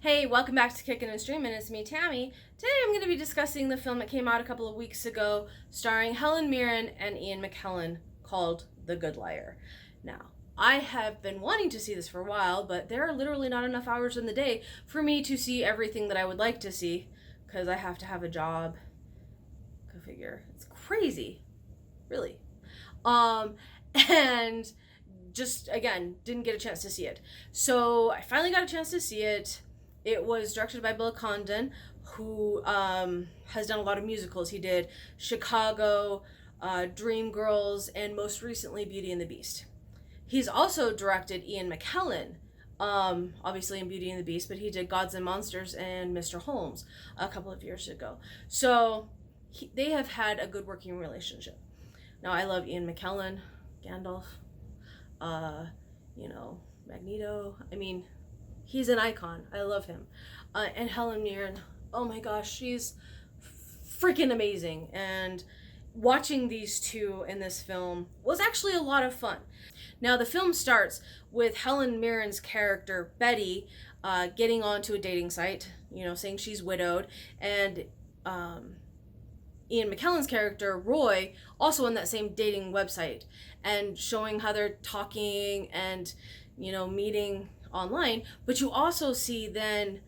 Hey, welcome back to Kickin' and Streamin'. It's me, Tammy. Today I'm going to be discussing the film that came out a couple of weeks ago starring Helen Mirren and Ian McKellen called The Good Liar. Now, I have been wanting to see this for a while, but there are literally not enough hours in the day for me to see everything that I would like to see because I have to have a job. Go figure. It's crazy. Really. Um, and just, again, didn't get a chance to see it. So I finally got a chance to see it. It was directed by Bill Condon, who has done a lot of musicals. He did Chicago, Dreamgirls, and most recently Beauty and the Beast. He's also directed Ian McKellen, obviously in Beauty and the Beast, but he did Gods and Monsters and Mr. Holmes a couple of years ago. So they have had a good working relationship. Now, I love Ian McKellen, Gandalf, Magneto. I mean, he's an icon. I love him. And Helen Mirren, oh my gosh, she's freaking amazing. And watching these two in this film was actually a lot of fun. Now, the film starts with Helen Mirren's character, Betty, getting onto a dating site, saying she's widowed, and Ian McKellen's character, Roy, also on that same dating website, and showing how they're talking and, meeting online. But you also see then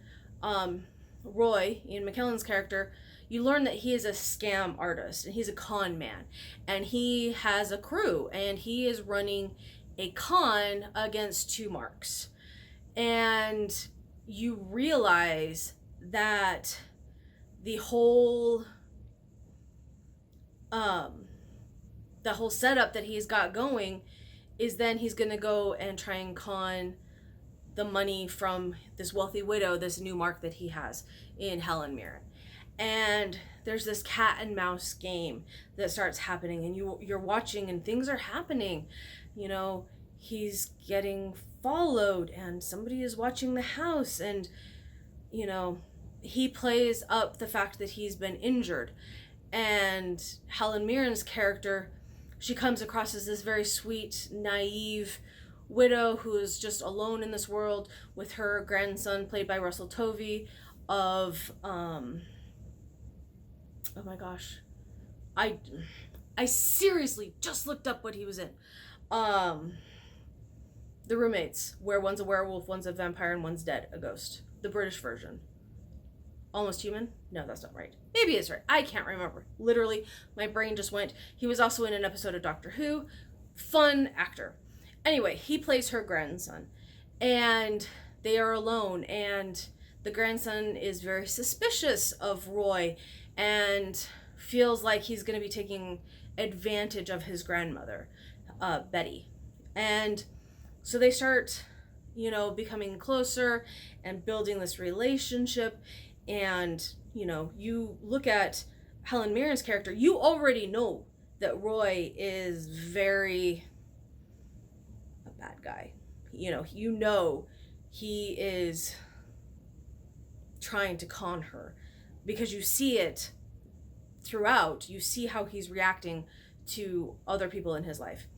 Roy, Ian McKellen's character, you learn that he is a scam artist and he's a con man. And he has a crew and he is running a con against two marks. And you realize that the whole setup that he's got going is then he's going to go and try and con the money from this wealthy widow, this new mark that he has in Helen Mirren. And there's this cat and mouse game that starts happening, and you're watching and things are happening. He's getting followed and somebody is watching the house, and he plays up the fact that he's been injured. And Helen Mirren's character, she comes across as this very sweet, naive widow who is just alone in this world with her grandson, played by Russell Tovey, of oh my gosh, I seriously just looked up what he was in. The Roommates, where one's a werewolf, one's a vampire, and one's dead, a ghost. The British version. Almost Human? No, that's not right. Maybe it's right. I can't remember. Literally, my brain just went. He was also in an episode of Doctor Who. Fun actor. Anyway, he plays her grandson. And they are alone. And the grandson is very suspicious of Roy and feels like he's going to be taking advantage of his grandmother, Betty. And so they start, becoming closer and building this relationship. And, you look at Helen Mirren's character, you already know that Roy is very a bad guy. He is trying to con her because you see it throughout. You see how he's reacting to other people in his life.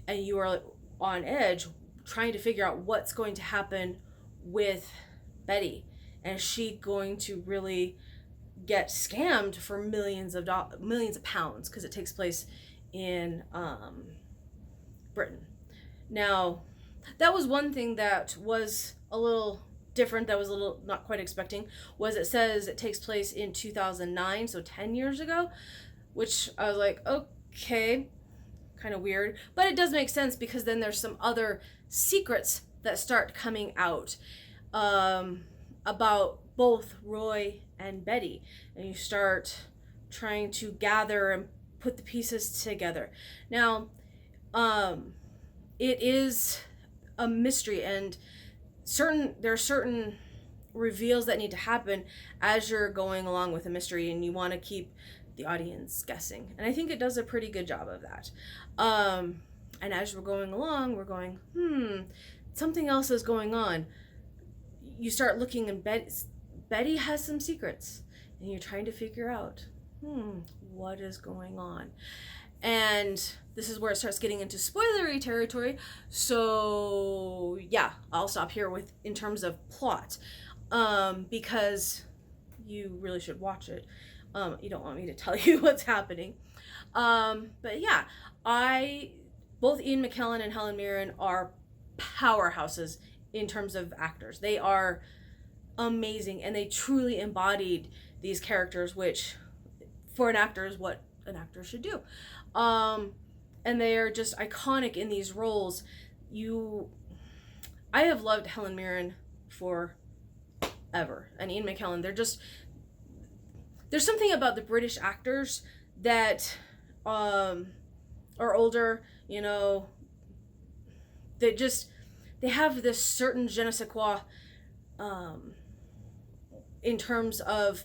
And you are on edge trying to figure out what's going to happen with Betty. And is she going to really get scammed for millions of pounds, because it takes place in Britain. Now, that was one thing that was a little different, that was a little not quite expecting, was it says it takes place in 2009, so 10 years ago, which I was like, okay, kind of weird, but it does make sense because then there's some other secrets that start coming out about both Roy and Betty, and you start trying to gather and put the pieces together. Now, it is a mystery, and there are certain reveals that need to happen as you're going along with a mystery, and you want to keep the audience guessing. And I think it does a pretty good job of that. And as we're going along, we're going, something else is going on. You start looking, and Betty has some secrets, and you're trying to figure out, what is going on? And this is where it starts getting into spoilery territory. So yeah, I'll stop here in terms of plot. because you really should watch it. You don't want me to tell you what's happening. But yeah, both Ian McKellen and Helen Mirren are powerhouses in terms of actors. They are amazing, and they truly embodied these characters, which for an actor is what an actor should do. And they are just iconic in these roles. I have loved Helen Mirren forever, and Ian McKellen. There's something about the British actors that are older, you know, they have this certain je ne sais quoi in terms of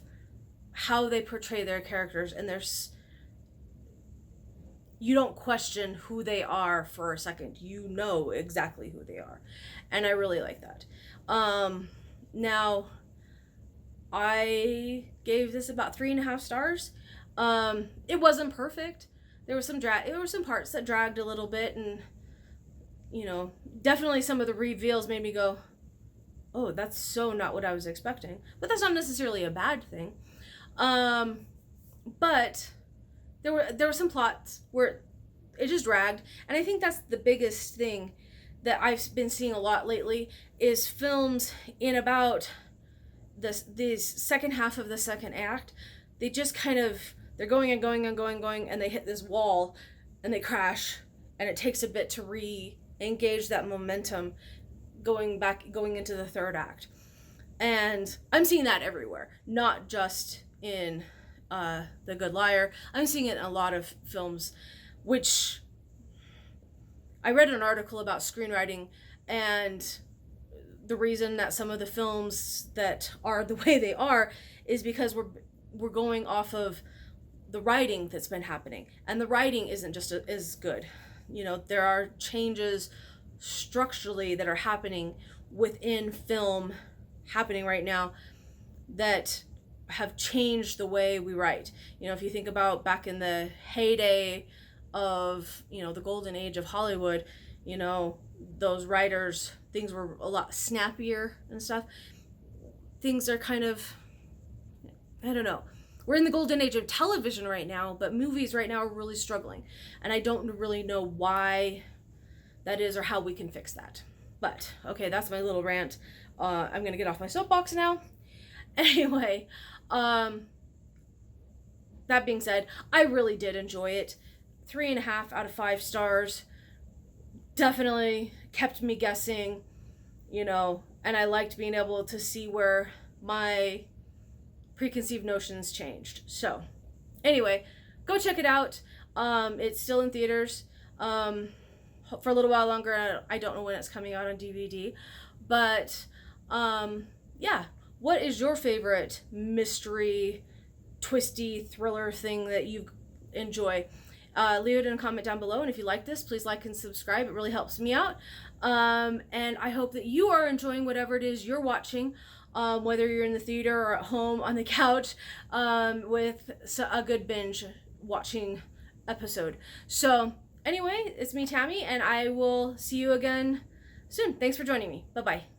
how they portray their characters, and you don't question who they are for a second. You know exactly who they are, and I really like that. Now, I gave this about 3.5 stars. It wasn't perfect. There was some parts that dragged a little bit, and you know, definitely some of the reveals made me go, oh, that's so not what I was expecting. But that's not necessarily a bad thing. But there were some plots where it just dragged, and I think that's the biggest thing that I've been seeing a lot lately is films in about this second half of the second act. They just kind of, they're going and going and going and going, and they hit this wall and they crash, and it takes a bit to re-engage that momentum going into the third act. And I'm seeing that everywhere, not just in The Good Liar. I'm seeing it in a lot of films, which I read an article about screenwriting, and the reason that some of the films that are the way they are is because we're going off of the writing that's been happening, and the writing isn't just as good. You know, there are changes structurally that are happening within film happening right now that have changed the way we write. You know, if you think about back in the heyday of, you know, the golden age of Hollywood, you know, those writers, things were a lot snappier and stuff. Things are kind of, I don't know. We're in the golden age of television right now, but movies right now are really struggling. And I don't really know why that is or how we can fix that. But, okay, that's my little rant. I'm going to get off my soapbox now. Anyway, that being said, I really did enjoy it. 3.5 out of 5 stars. Definitely kept me guessing, you know, and I liked being able to see where my preconceived notions changed. So, anyway, go check it out. It's still in theaters for a little while longer. I don't know when it's coming out on DVD, but yeah. What is your favorite mystery, twisty thriller thing that you enjoy? Leave it in a comment down below, and if you like this, please like and subscribe. It really helps me out. And I hope that you are enjoying whatever it is you're watching, whether you're in the theater or at home on the couch with a good binge watching episode. So anyway, it's me, Tammy, and I will see you again soon. Thanks for joining me. Bye-bye.